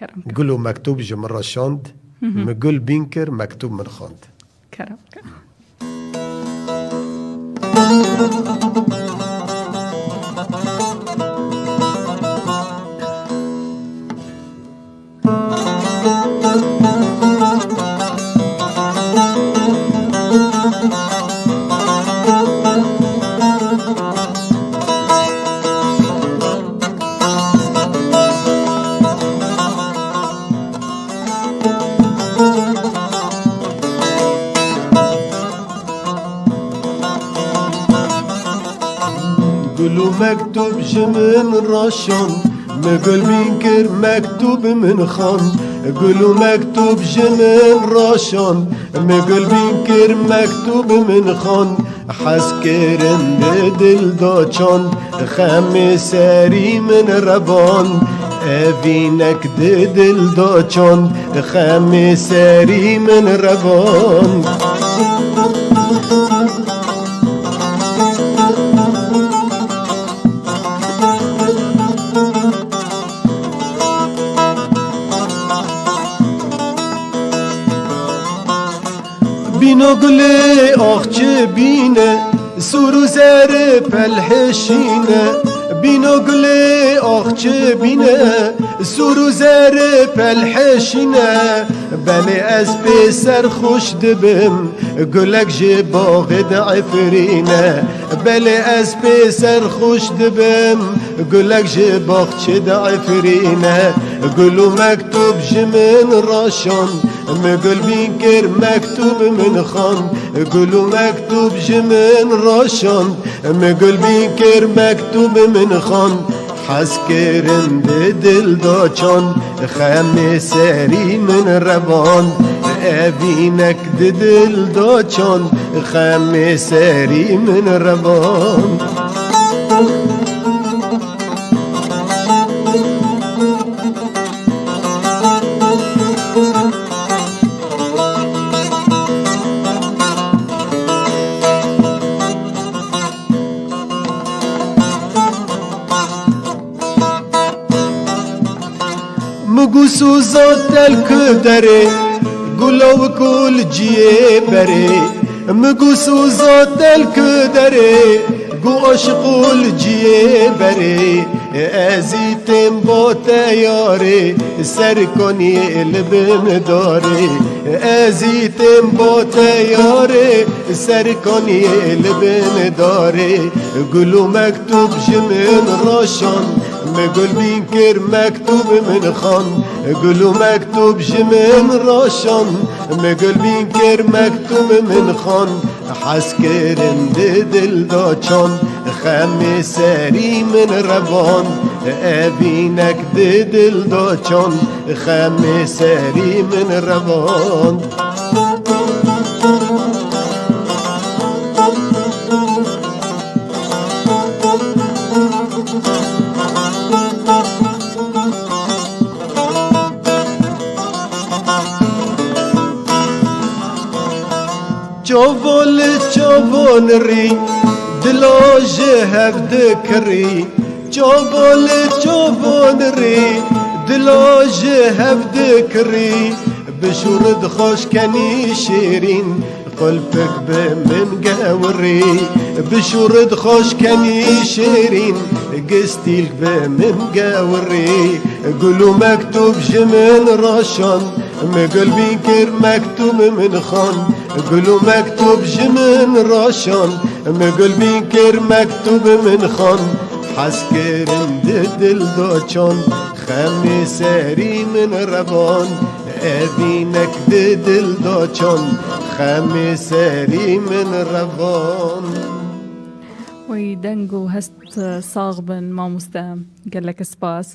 كرم قولوا مكتوب جمرة شاند مقول بينكر مكتوب من خاند. كرم قولوا مكتوب جمن راشون مقول بينكر مكتوب من خان. قولوا مكتوب جمن راشون مقول بينكر مكتوب من خان. حسكرن دل داچان خمساری من ربان. اوینک دل داچان خمساری من ربان. بینو گلی آخچه بینه سورو زر پلحشینه. بینو گلی آخچه بینه سورو زر پلحشینه. بله از پسر خوش دبم گلک جه باغ عفرینه. بله از پسر خوش دبم گلک جه باغ چه عفرینه. گلو مکتوب جمن راشان مقول بينكر مكتوب من خان. قولوا مكتوب جمن راشان مقول بينكر مكتوب من خان. حسكرن دل داچان خمساری من ربان. ابینک دل داچان خمساری من ربان. مگو سوزات دل کدره گلو کل جیه بره. مگو سوزات دل کدره گو عشقول جیه بره. ازیتم با تیاره سر کنی لبن داره. ازیتم با تیاره سر کنی لبن داره. گلو مکتوب جمن راشان مقول بينكر مكتوب من خان. قولوا مكتوب جمن راشان مقول بينكر مكتوب من خان. حسكرن دل داچان خمساری من ربان. ابینک دل داچان خمساری من ربان. جوال جوان ری دلاج هفت کری. جوال جوان ری دلاج هفت کری. بشورد خوش کنی شیرین قلبك بمن قوري. بشورد خوش کنی شیرین قستيلك بمن قوري. قولوا مكتوب جمن راشان مقول بينكر مكتوب من خان. قولوا مكتوب جمن راشان مقول بينكر مكتوب من خان. حسكرن دل داچان خمساری من ربان. ابینک دل داچان خمساری من ربان. ويدنجو هست صاغبن ما مستام قال لك سباس